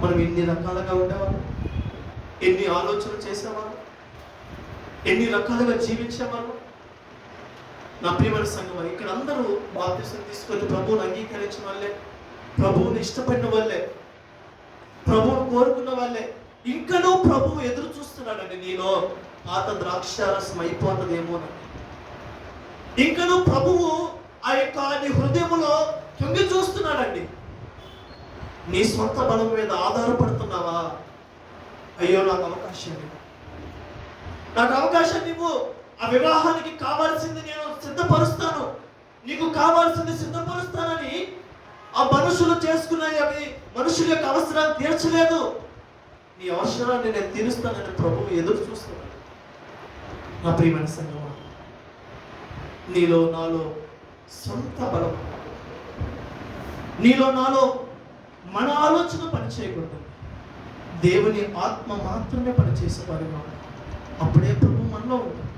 మనం ఎన్ని రకాలుగా ఉండేవాళ్ళం, ఎన్ని ఆలోచనలు చేసేవాళ్ళం, ఎన్ని రకాలుగా జీవించేవాళ్ళం. నా ప్రియమైన సంఘం, ఇక్కడ అందరూ బాప్తిసం తీసుకొని ప్రభువుని అంగీకరించిన వాళ్ళే, ప్రభువుని ఇష్టపడిన వాళ్ళే, ప్రభువును కోరుకున్న వాళ్ళే. ఇంకనూ ప్రభువు ఎదురు చూస్తున్నాడండి, నీలో పాత ద్రాక్షారసం అయిపోతుందేమోనండి. ఇంకనూ ప్రభువు ఆ యొక్క నీ హృదయంలో తొంగి చూస్తున్నాడండి. నీ సొంత బలం మీద ఆధారపడుతున్నావా? అయ్యో నాకు అవకాశం ఇవ్వు, నాకు అవకాశం ఇవ్వు, ఆ వివాహానికి కావాల్సింది నేను సిద్ధపరుస్తాను, నీకు కావాల్సింది సిద్ధపరుస్తానని ఆ మనుషులు చేసుకున్న మనుషుల యొక్క అవసరాన్ని తీర్చలేదు. నీ అవసరాన్ని నేను తీరుస్తానని ప్రభువు ఎదురు చూస్తున్నాడు. నా ప్రియమైన సంగమా, నీలో నాలో సొంత బలం, నీలో నాలో మన ఆలోచన పనిచేయకూడదు, దేవుని ఆత్మ మాత్రమే పనిచేసేవారు. అప్పుడే ప్రభు మనలో ఉంటుంది,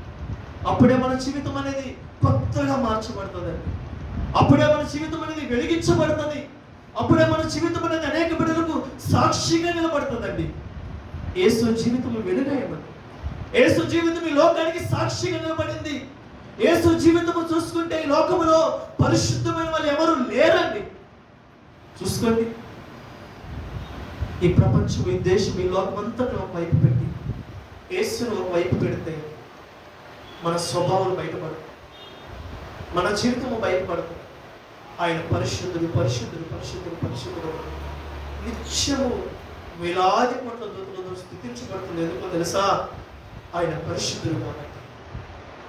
అప్పుడే మన జీవితం అనేది కొత్తగా మార్చబడుతుందండి, అప్పుడే మన జీవితం అనేది వెలిగించబడుతుంది, అప్పుడే మన జీవితం అనేది అనేక బిడ్డలకు సాక్షిగా నిలబడుతుందండి. యేసు జీవితం వెలుగైంది, యేసు జీవితం ఈ లోకానికి సాక్షిగా నిలబడింది. యేసు జీవితం చూసుకుంటే ఈ లోకంలో పరిశుద్ధమైన వాళ్ళు ఎవరు లేరండి. చూసుకోండి, ఈ ప్రపంచం, ఈ దేశం, ఈ లోకం అంతటా ఒక వైపు పెట్టి యేసును ఒక వైపు పెడితే మన స్వభావం బయటపడదు, మన జీవితము బయటపడదు. ఆయన పరిశుద్ధుడు, పరిశుద్ధుడు, పరిశుద్ధుడు, పరిశుద్ధుడు నిత్యము వేలాది కోట్ల దూతలతో స్తుతించబడుతుంది. ఎందుకో తెలుసా? ఆయన పరిశుద్ధుడు కాబట్టి,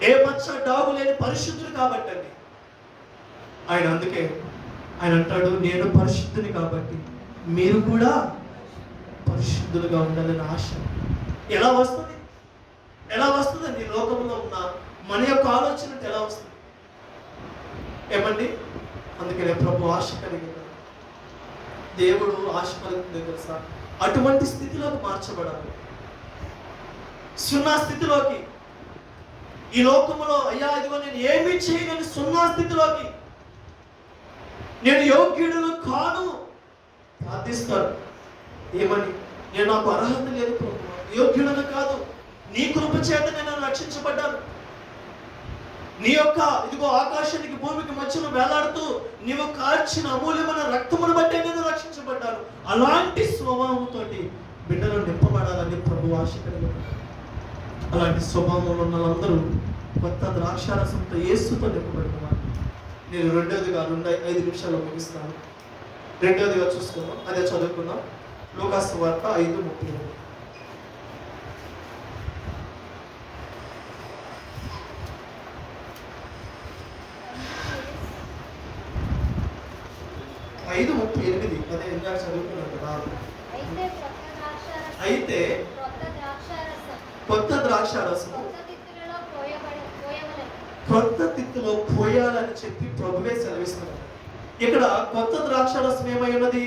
ఏ మచ్చ డాగు లేని పరిశుద్ధుడు కాబట్టి అండి ఆయన. అందుకే ఆయన అంటాడు, నేను పరిశుద్ధుని కాబట్టి మీరు కూడా పరిశుద్ధులుగా ఉండాలని ఆశ. ఎలా వస్తుంది? ఎలా వస్తుందండి? లోకంలో ఉన్న మన యొక్క ఆలోచన ఎలా వస్తుంది? ఏమండి, అందుకనే ప్రభు ఆశ కలిగి, దేవుడు ఆశ కలుగుతుంది తెలుసా? అటువంటి స్థితిలోకి మార్చబడాలి, సున్నా స్థితిలోకి. ఈ లోకంలో అయ్యా ఇదిగో నేను ఏమీ చేయలేని సున్నా స్థితిలోకి, నేను యోగ్యుడును కాను ప్రార్థిస్తాను. ఏమని? నేను నాకు అర్హత లేదు ప్రభు, యోగ్యుడను కాదు, నీ కృప చేత నేను రక్షించబడ్డాను. నీ యొక్క ఇదిగో ఆకాశానికి భూమికి మధ్యలో వేలాడుతూ నీవు కార్చిన అమూల్యమైన రక్తమును బట్టే నేను రక్షించబడ్డాను. అలాంటి స్వభావంతో బిడ్డలు నింపబడాలని ప్రభు ఆశ కలిగి. అలాంటి స్వభావంలో ఉన్న వాళ్ళందరూ కొత్త ద్రాక్షారసంతో యేసుతో నింపబడుతున్నారు. నేను రెండోదిగా 5 నిమిషాలు ముగిస్తాను. రెండోదిగా చూసుకుందాం, అదే చదువుకుందాం. లూకాసు వార్త 5:32. అదే ఇందాక చదువుకున్నాం కదా. అయితే క్రొత్త ద్రాక్షారసం అయితే క్రొత్త ద్రాక్షారసం కొత్త ద్రాక్షారసం కొత్త తిత్తులలో పోయవలెను. క్రొత్త తిత్తులో పోయాలని చెప్పి ప్రభువే సెలవిస్తున్నారు. ఇక్కడ కొత్త ద్రాక్షారసం ఏమై ఉన్నది?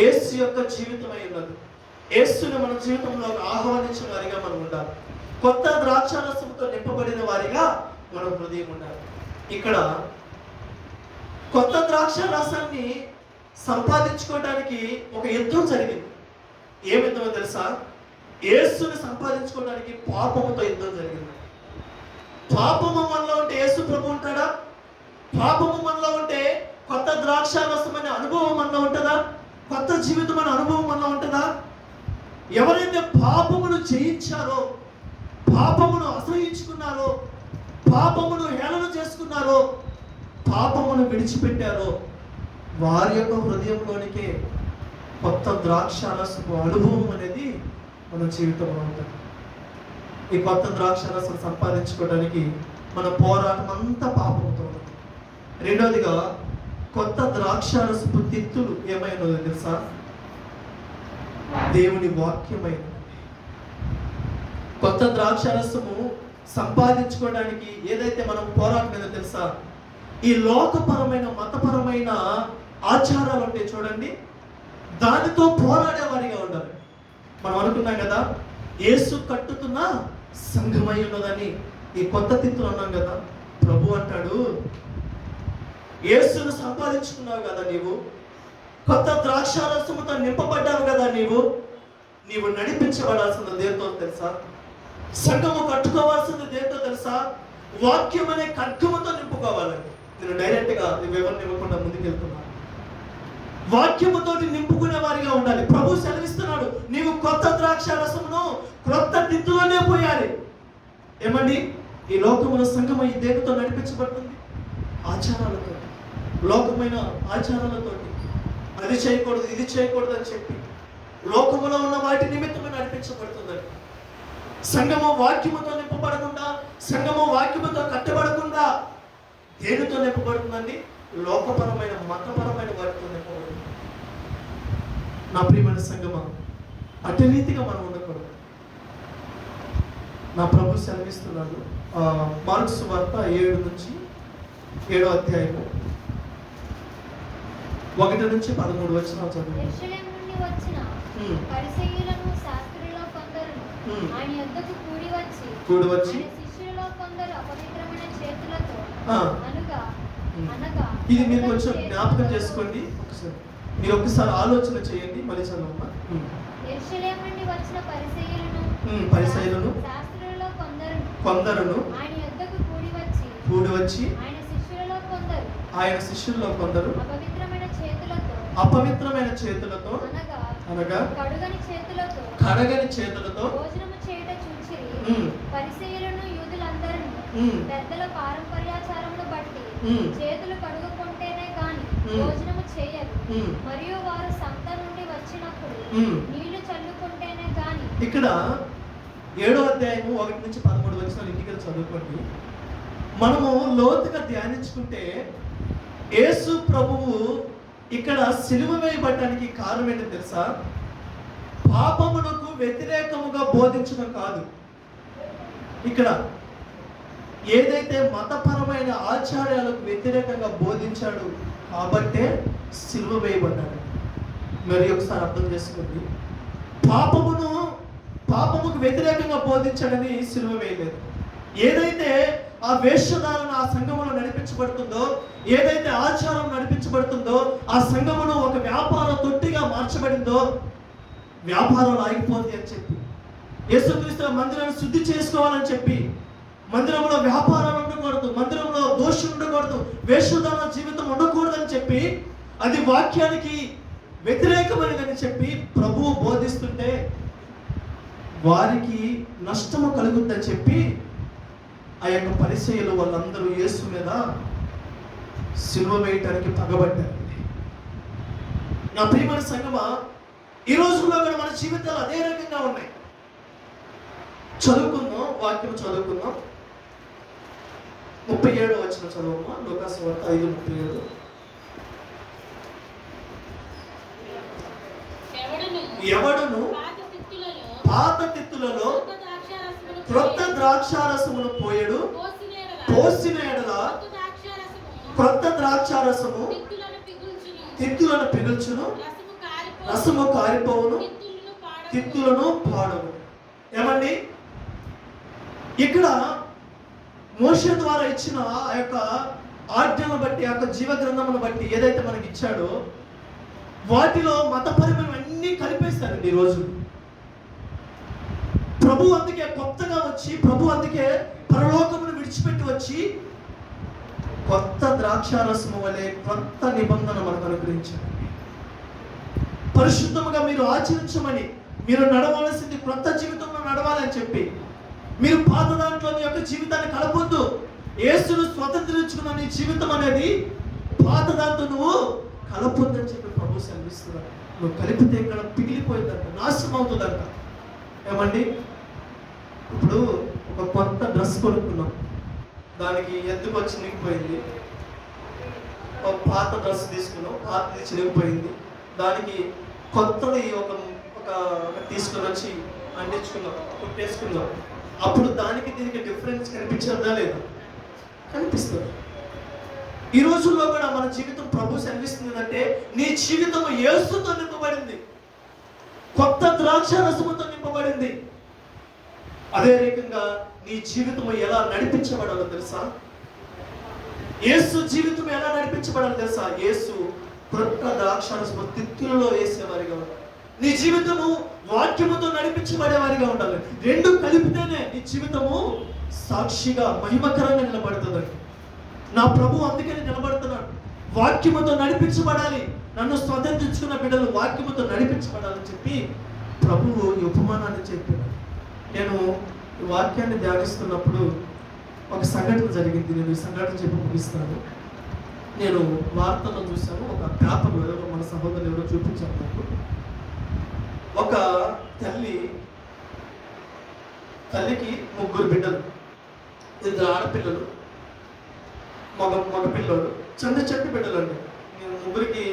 యేసు యొక్క జీవితం అయి ఉన్నది. యేసుని మన జీవితంలో ఆహ్వానించిన వారిగా మనం ఉండాలి. కొత్త ద్రాక్షారసంతో నింపబడిన వారిగా మన హృదయం ఉండాలి. ఇక్కడ కొత్త ద్రాక్షారసాన్ని సంపాదించుకోవడానికి ఒక యుద్ధం జరిగింది. ఏ యుద్ధమో తెలుసా? యేసుని సంపాదించుకోవడానికి పాపముతో యుద్ధం జరిగింది. పాపము మనలో ఉంటే యేసు ప్రభు ఉంటాడా? పాపము మనలో ఉంటే కొత్త ద్రాక్షారసం అనే అనుభవం మనలో ఉంటుందా? కొత్త జీవితం అనే అనుభవం మనలో ఉంటుందా? ఎవరైతే పాపమును జయించారో, పాపమును అసహించుకున్నారో, పాపమును హేళన చేసుకున్నారో, పాపమును విడిచిపెట్టారో వారి యొక్క హృదయంలోనికే కొత్త ద్రాక్షారసపు అనుభవం అనేది మన జీవితంలో ఉంటుంది. ఈ కొత్త ద్రాక్షారసం సంపాదించుకోవడానికి మన పోరాటం అంతా పాపంతో ఉంది. రెండవదిగా కొత్త ద్రాక్షారసపు తిత్తులు ఏమైనదో తెలుసా? దేవుని వాక్యమైనది. కొత్త ద్రాక్షారసము సంపాదించుకోవడానికి ఏదైతే మనం పోరాటం ఏదో తెలుసా? ఈ లోకపరమైన మతపరమైన ఆచారాలు ఉంటాయి చూడండి, దానితో పోరాడే వారిగా ఉండాలి. మనం అనుకున్నాం కదా, యేసు కట్టుతున్న సంఘమై ఉన్నదని. ఈ కొత్త తిత్తులు అన్నాం కదా. ప్రభు అంటాడు, యేసును సంపాదించుకున్నావు కదా నీవు, కొత్త ద్రాక్షారసముతో నింపబడ్డావు కదా నీవు నడిపించబడాల్సింది దేంతో తెలుసా? సంఘము కట్టుకోవాల్సింది దేంతో తెలుసా? వాక్యం అనే ఖడ్గముతో నింపుకోవాలని. నేను డైరెక్ట్గా వివరణ ఇవ్వకుండా ముందుకెళ్తున్నాను. వాక్యముతోటి నింపుకునే వారిగా ఉండాలి. ప్రభు సెలవిస్తున్నాడు, నీవు కొత్త ద్రాక్షారసమును క్రొత్త తిత్తులోనే పోయాలి. ఏమండి, ఈ లోకముల సంఘము ఈ దేనితో నడిపించబడుతుంది? ఆచారాలతో, లోకమైన ఆచారాలతోటి. అది చేయకూడదు, ఇది చేయకూడదు అని చెప్పి లోకములో ఉన్న వాటి నిమిత్తమే నడిపించబడుతుందండి. సంఘము వాక్యముతో నింపబడకుండా, సంఘము వాక్యముతో కట్టబడకుండా దేనితో నింపబడుతుందండి? లోకపరమైన మతపరమైన వాటితో నింపబడుతుంది. నా ప్రియమైన సంఘమా, అటు రీతిగా మనం ఉండకూడదు. నా ప్రభు సెలవిస్తున్నాడు. మార్కు సువార్త 7 నుంచి 7వ అధ్యాయము 1 నుంచి 13 వచనాలు చదువు. యెరూషలేము నుండి వచ్చిన పరిసయ్యులను శాస్త్రులలో కొందరును ఆయన యొద్దకు కూడి వచ్చి ఆయన శిష్యులలో కొందరు అపవిత్రమైన చేతులతో అనగా ఇది మీరు కొంచెం జ్ఞాపకం చేసుకోండి. మీరు ఒక్కసారి ఆలోచన చేయండి. మళ్ళీ చదవమ్మా. యెరూషలేము నుండి వచ్చిన పరిసయ్యులను శాస్త్రులలో కొందరును ఆయన యొద్దకు కూడి వచ్చి ఆయన శిష్యులలో కొందరు అపవిత్రమైన చేతులతో అనగా కడగని చేతులతో భోజనము చేయుట చూచిరి. పరిసయ్యులను యూదులందరూ పెద్దల పారంపర్యాచారమును బట్టి చేతులు కడుగుకుంటేనే గాని భోజనము చేయరు. మరియు వారు సంత నుండి వచ్చినప్పుడు నీళ్లు చల్లుకుంటేనే గాని. ఇక్కడ 7వ అధ్యాయము 1 నుంచి 13 వచనాలు ఇంటికి చదువుకోండి. మనము లోతుగా ధ్యానించుకుంటే యేసు ప్రభువు ఇక్కడ సిలువ వేయబడటానికి కారణం ఏంటో తెలుసా? పాపమునకు వ్యతిరేకముగా బోధించడం కాదు. ఇక్కడ ఏదైతే మతపరమైన ఆచారాలకు వ్యతిరేకంగా బోధించాడు కాబట్టే సిలువ వేయబడ్డాడు. మరి ఒకసారి అర్థం చేసుకోండి. పాపముకు వ్యతిరేకంగా బోధించాడని సిలువ వేయలేదు. ఏదైతే ఆ వేషధారణ ఆ సంఘములో నడిపించబడుతుందో, ఏదైతే ఆచారం నడిపించబడుతుందో, ఆ సంఘమును ఒక వ్యాపార తొట్టిగా మార్చబడిందో, వ్యాపారం ఆగిపోతుంది అని చెప్పి, యేసుక్రీస్తు మందిరాన్ని శుద్ధి చేసుకోవాలని చెప్పి, మందిరంలో వ్యాపారాలు ఉండకూడదు, మందిరంలో దోషం ఉండకూడదు, వేషధారణ జీవితం ఉండకూడదని చెప్పి, అది వాక్యానికి వ్యతిరేకమైనదని చెప్పి ప్రభువు బోధిస్తుంటే వారికి నష్టము కలుగుతుందని చెప్పి ఆ యొక్క పరిసయ్యులు వాళ్ళందరూ యేసు మీద సిలువ వేయటానికి పగబడ్డారు. నా ప్రియమైన సంగమా, ఈ రోజుల్లో కూడా మన జీవితాలు అదే రకంగా ఉన్నాయి. చదువుకుందాం, వాక్యం చదువుకుందాం. 37వ వచనం చదువుమా. లూకా సువార్త 5:37. ఎవడును పాత తిత్తులలో క్రొత్త ద్రాక్షారసమును పోయడు, పోసిన ఎడల క్రొత్త ద్రాక్షారసము తిత్తులను పిగుల్చును, రసము కారిపోవును, తిత్తులను పాడవు. ఏమండి, ఇక్కడ మోషే ద్వారా ఇచ్చిన ఆ యొక్క ఆజ్ఞలను బట్టి, ఆ యొక్క జీవ గ్రంథమును బట్టి ఏదైతే మనకి ఇచ్చాడో వాటిలో మతపరమైన అన్నీ కలిపేశారండి ఈరోజు. ప్రభు అందుకే కొత్తగా వచ్చి, ప్రభు అందుకే పరలోకమును విడిచిపెట్టి వచ్చి కొత్త ద్రాక్షారసము వలె కొత్త నిబంధన మనకు అనుగ్రహించాడు. పరిశుద్ధముగా మీరు ఆచరించమని, మీరు నడవలసింది క్రొత్త జీవితంలో నడవాలని చెప్పి, మీరు పాత దాంట్లోని యొక్క జీవితాన్ని కలపొద్దు. యేసును స్వతంత్రించుకున్న నీ జీవితం అనేది పాత దాంతో నువ్వు కలపొద్దని చెప్పి ప్రభు సెలవిస్తున్నాడు. నువ్వు కలిపితే ఇక్కడ పిగిలిపోయిందంట, నాశనం అవుతుందంట. ఏమండి, ఇప్పుడు ఒక కొత్త డ్రెస్ కొనుక్కున్నాం, దానికి ఎందుకు వచ్చి చినిగిపోయింది. ఒక పాత డ్రెస్ తీసుకున్నాం, పాతది చినిగిపోయింది. దానికి కొత్తది ఒక తీసుకొని వచ్చి అంటించుకున్నాం, కుట్టేసుకున్నాం. అప్పుడు దానికి దీనికి డిఫరెన్స్ కనిపించదా లేదా? కనిపిస్తుంది. ఈ రోజుల్లో కూడా మన జీవితం ప్రభు సెలవిస్తుంది అంటే నీ జీవితం యేసుతో నింపబడింది, కొత్త ద్రాక్షారసముతో నింపబడింది. అదే రకంగా నీ జీవితం ఎలా నడిపించబడాలో తెలుసా? యేసు జీవితం ఎలా నడిపించబడాలో తెలుసా? యేసు క్రొత్త ద్రాక్షారసము తిత్తులలో వేసేవారిగా ఉండాలి. నీ జీవితము వాక్యముతో నడిపించబడేవారిగా ఉండాలి. రెండు కలిపితేనే నీ జీవితము సాక్షిగా మహిమకరంగా నిలబడుతుందండి. నా ప్రభు అందుకే నిలబడుతున్నాడు. వాక్యముతో నడిపించబడాలి. నన్ను స్వతంత్రించుకున్న బిడ్డలు వాక్యముతో నడిపించబడాలని చెప్పి ప్రభువు ఈ ఉపమానాన్ని చెప్పాడు. నేను ఈ వాక్యాన్ని ధ్యానిస్తున్నప్పుడు ఒక సంఘటన జరిగింది. నేను ఈ సంఘటన చెప్పి ముగిస్తాను. నేను వార్తల్లో చూశాను, ఒక పేపర్లో ఎవరో మన సహోదరులు ఎవరో చూపించారు నాకు. ఒక తల్లికి 3 బిడ్డలు, 2 ఆడపిల్లలు, మగ పిల్లలు, చెట్టు బిడ్డలు అండి. నేను 3కి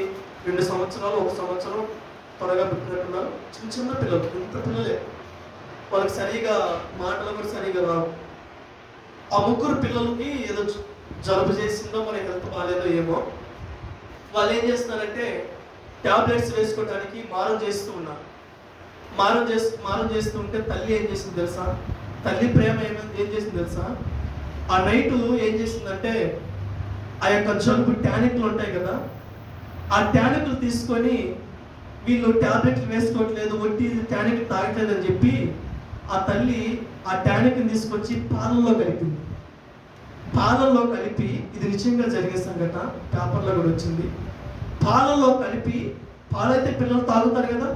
2 సంవత్సరాలు, 1 సంవత్సరం త్వరగా పుట్టినట్టున్నారు. చిన్న పిల్లలు, ఇంత పిల్లలే. వాళ్ళకి సరిగా మాటలు కూడా సరిగా రావు. ఆ 3 పిల్లలకి ఏదో జలుబు చేసిందో, మన హెల్త్ బాగాలేదో ఏమో. వాళ్ళు ఏం చేస్తున్నారంటే టాబ్లెట్స్ వేసుకోవడానికి మారం చేస్తూ ఉన్నారు. మారం చేస్తూ ఉంటే తల్లి ఏం చేసింది తెలుసా? తల్లి ప్రేమ ఏం చేసింది తెలుసా? ఆ నైటు ఏం చేసిందంటే ఆ యొక్క జలుబు టానిక్లు ఉంటాయి కదా, ఆ టానిక్లు తీసుకొని వీళ్ళు టాబ్లెట్లు వేసుకోవట్లేదు, ఒట్టి టానిక్ తాగట్లేదు అని చెప్పి ఆ తల్లి ఆ టానిక్ని తీసుకొచ్చి పాలల్లో కలిపింది. పాలల్లో కలిపి, ఇది నిజంగా జరిగే సంఘటన, పేపర్లో కూడా వచ్చింది. పాలల్లో కలిపి, పాలైతే పిల్లలు తాగుతారు కదా,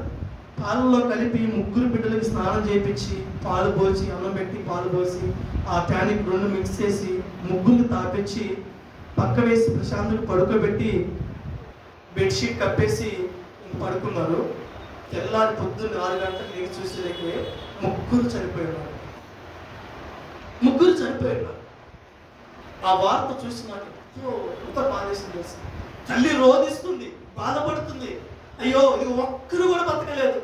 పాలల్లో కలిపి 3 బిడ్డలకి స్నానం చేయించి, పాలు పోసి, అన్నం పెట్టి పాలు పోసి, ఆ టానిక్ 2 మిక్స్ చేసి 3 తాపించి పక్క వేసి ప్రశాంతుడు పడుకోబెట్టి బెడ్షీట్ కప్పేసి పడుకున్నారు. తెల్లారి పొద్దున్న 6 గంటలకు లేచి చూసేదానికి 3 చనిపోయారు. 3 చనిపోయారు. ఆ వార్త చూసి నాకు ఎంత బాధేసింది తెలుసు. తల్లి రోధిస్తుంది, బాధపడుతుంది. అయ్యో ఇది ఒక్కరు కూడా బతకలేదు,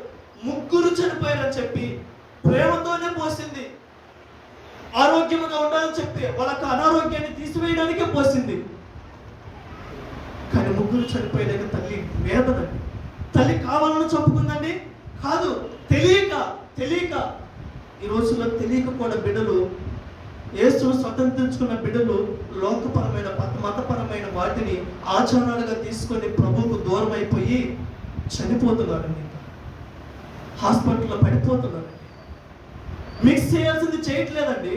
3 చనిపోయారని చెప్పి ప్రేమతోనే పోసింది. ఆరోగ్యంగా ఉండాలని చెప్పి వాళ్ళకి అనారోగ్యాన్ని తీసివేయడానికే పోసింది. కానీ 3 చనిపోయేదాకా తల్లి వేదనండి. తల్లి కావాలని చెప్పుకుందండి? కాదు, తెలియక ఈ రోజుల్లో తెలియక కూడా బిడ్డలు, యేసును స్వతంత్రించుకున్న బిడ్డలు లోకపరమైన మతపరమైన వాటిని ఆచారాలుగా తీసుకొని ప్రభువుకు దూరం అయిపోయి చనిపోతున్నారండి. హాస్పిటల్లో పడిపోతున్నారండి. మిక్స్ చేయాల్సింది చేయట్లేదండి.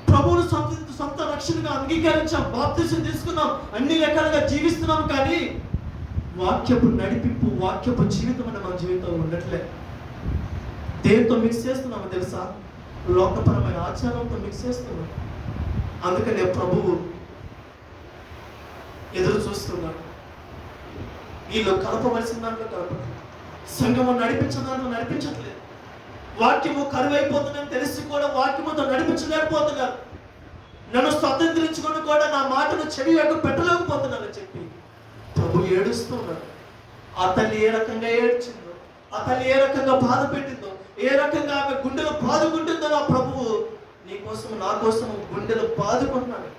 ప్రభువును సొంత రక్షణగా అంగీకరించాం, బాప్తిసం తీసుకున్నాం, అన్ని రకాలుగా జీవిస్తున్నాం. కానీ వాక్యపు నడిపింపు, వాక్యపు జీవితం అనే మన జీవితంలో ఉండట్లే. దేంతో మిక్స్ చేస్తున్నామో తెలుసా? లోకపరమైన ఆచారంతో మిక్స్ చేస్తున్నాం. అందుకనే ప్రభువు ఎదురు చూస్తున్నాడు. వీళ్ళు కలపవలసిన దాంట్లో కలపట్లేదు, సంఘము నడిపించిన దాంట్లో నడిపించట్లేదు. వాక్యము కరువైపోతుందని తెలిసి కూడా వాక్యముతో నడిపించలేకపోతున్నారు. నన్ను స్వతంత్రించుకొని కూడా నా మాటను చెవి యొక్క పెట్టలేకపోతున్నానని చెప్పి ప్రభు ఏడుస్తున్నాడు. ఆ తల్లి ఏ రకంగా ఏడ్చిందో, ఆ తల్లి ఏ రకంగా బాధ పెట్టిందో, ఏ రకంగా ఆమె గుండెలు బాదుకుంటుందో నా ప్రభువు నీ కోసం నా కోసం గుండెలు బాదుకుంటున్నాడు.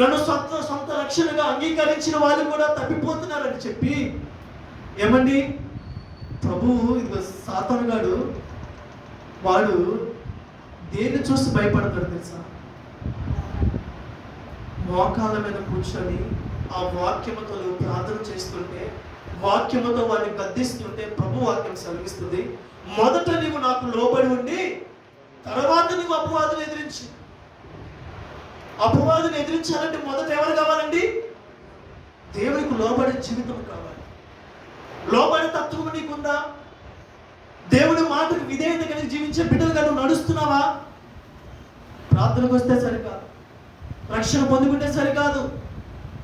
నన్ను సొంత రక్షణగా అంగీకరించిన వాళ్ళు కూడా తప్పిపోతున్నారని చెప్పి ఏమండి ప్రభువు ఇదిగో సాతానుగాడు వాడు దేన్ని చూసి భయపడతాడు తెలుసా? మోకాళ్ళ మీద కూర్చొని ఆ వాక్యముతో నువ్వు ప్రార్థన చేస్తుంటే, వాక్యముతో వాడిని గద్దిస్తుంటే ప్రభు వాక్యం సెలవిస్తుంది, మొదట నీవు నాకు లోబడి ఉండి తర్వాత నీవు అపవాదుని ఎదిరించి. అపవాదుని ఎదిరించాలంటే మొదట ఎవరు కావాలండి? దేవునికి లోబడే జీవితం కావాలి. లోబడే తత్వం నీకుందా? దేవుడి మాటకు విధేయత కలిగి జీవించే బిడ్డలుగా నువ్వు నడుస్తున్నావా? ప్రార్థనకు వస్తే సరికాదు, రక్షణ పొందుకుంటే సరికాదు,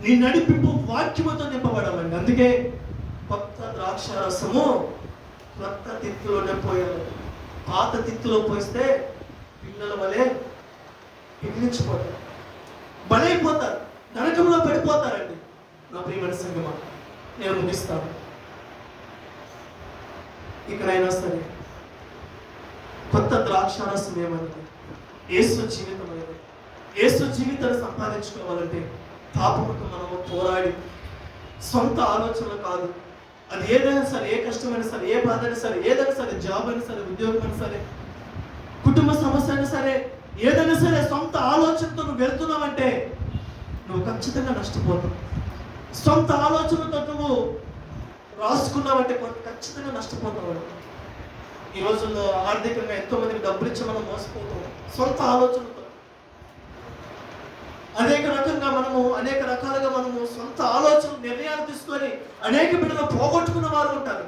నీ నడిపింపు వాక్యముతో నింపబడాలండి. అందుకే కొత్త ద్రాక్ష రసము కొత్త తిత్తులోనే పోయాలి. పాత తిత్తులో పోస్తే పిల్లల వలె పిగిలించిపోతారు, బలైపోతారు, నరకంలో పడిపోతారండి. నా ప్రియమైన సంగమా, నేను ముగిస్తాను. ఇక్కడైనా సరే కొత్త ద్రాక్షారసం ఏమన్నది? యేసు జీవితం అనేది. యేసు జీవితాన్ని సంపాదించుకోవాలంటే పాపముతో మనము పోరాడి సొంత ఆలోచనలు కాదు, అది ఏదైనా సరే, ఏ కష్టమైనా సరే, ఏ బాధ అయినా సరే, ఏదైనా సరే, జాబ్ అయినా సరే, ఉద్యోగం అయినా సరే, కుటుంబ సమస్య అయినా సరే, ఏదైనా సరే సొంత ఆలోచనతో నువ్వు వెళ్తున్నావంటే నువ్వు ఖచ్చితంగా నష్టపోతావు. సొంత ఆలోచనతో నువ్వు రాసుకున్నావంటే ఖచ్చితంగా నష్టపోతావు. ఈ రోజుల్లో ఆర్థికంగా ఎంతో మందికి డబ్బులు ఇచ్చి మనం మోసపోతాం సొంత ఆలోచనతో. అనేక రకాలుగా మనము సొంత ఆలోచన నిర్ణయాలు తీసుకొని అనేక బిడ్డలు పోగొట్టుకున్న వారు ఉంటారు.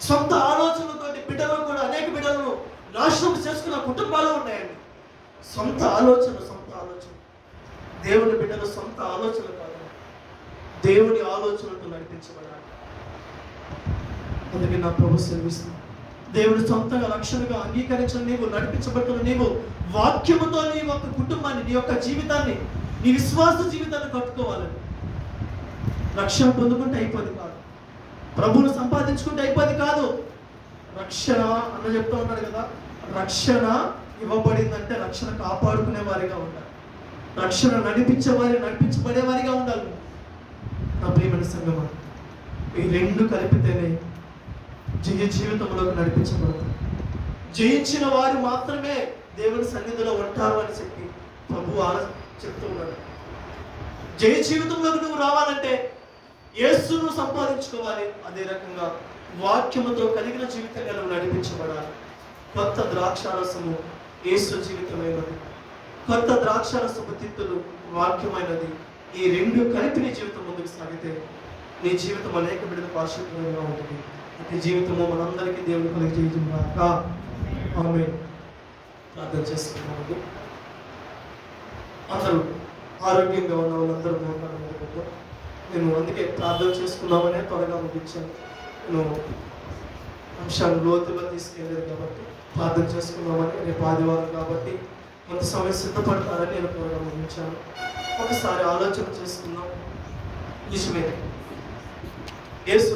సొంత ఆలోచనలతో బిడ్డలు కూడా అనేక బిడ్డలను నాశనం చేసుకున్న కుటుంబాలు ఉన్నాయండి. సొంత ఆలోచన దేవుని బిడ్డలు సొంత ఆలోచన కాదు, దేవుని ఆలోచనతో నడిపించబడాలి. అందుకే నా ప్రభు సెలవిస్తుంది, దేవుని సొంతంగా రక్షణగా అంగీకరించిన నీవు, నడిపించబడుతున్న నీవు వాక్యముతో నీ యొక్క కుటుంబాన్ని, నీ యొక్క జీవితాన్ని, నీ విశ్వాస జీవితాన్ని కట్టుకోవాలని. రక్షణ పొందుకుంటే అయిపోదు కాదు, ప్రభువును సంపాదించుకుంటే అయిపోదు కాదు. రక్షణ అన్న చెప్తూ ఉన్నాడు కదా, రక్షణ ఇవ్వబడిందంటే రక్షణ కాపాడుకునే వారిగా ఉండాలి, రక్షణ నడిపించబడే వారిగా ఉండాలి. నా ప్రియమైన సంగమా, ఈ రెండు కలిపితేనే జయ జీవితంలోకి నడిపించబడతారు. జయించిన వారు మాత్రమే దేవుని సన్నిధిలో ఉంటారు అని చెప్పి ప్రభువు చెప్తూ ఉన్నాడు. జయ జీవితంలోకి నువ్వు రావాలంటే యేసును సంపాదించుకోవాలి. అదే రకంగా వాక్యముతో కలిగిన జీవితంగా నువ్వు నడిపించబడాలి. కొత్త ద్రాక్షారసము యేసు జీవితమైనది, కొత్త ద్రాక్షారసపు తిత్తులు వాక్యమైనది. ఈ రెండు కలిపి నీ జీవితం ముందుకు సాగితే నీ జీవితం అనేక బిడ్డలకు ఆశీర్వాదంగా ఉంటుంది. ఈ జీవితము మనందరికీ దేవుని కలిగి జీవితం ఆమె ప్రార్థన చేసుకున్నామండి. అందరూ ఆరోగ్యంగా ఉన్న వాళ్ళందరూ మాట్లాడలేదు. నేను అందుకే ప్రార్థన చేసుకున్నామనే త్వరగా ముగించాను. నేను అంశాన్ని లోతుగా తీసుకెళ్ళలేదు కాబట్టి ప్రార్థన చేసుకున్నామని, రేపు ఆదివారం కాబట్టి కొంత సమయం సిద్ధపడతారని నేను త్వరగా ముగించాను. ఒకసారి ఆలోచన చేసుకుందాం. నిజమే యేసు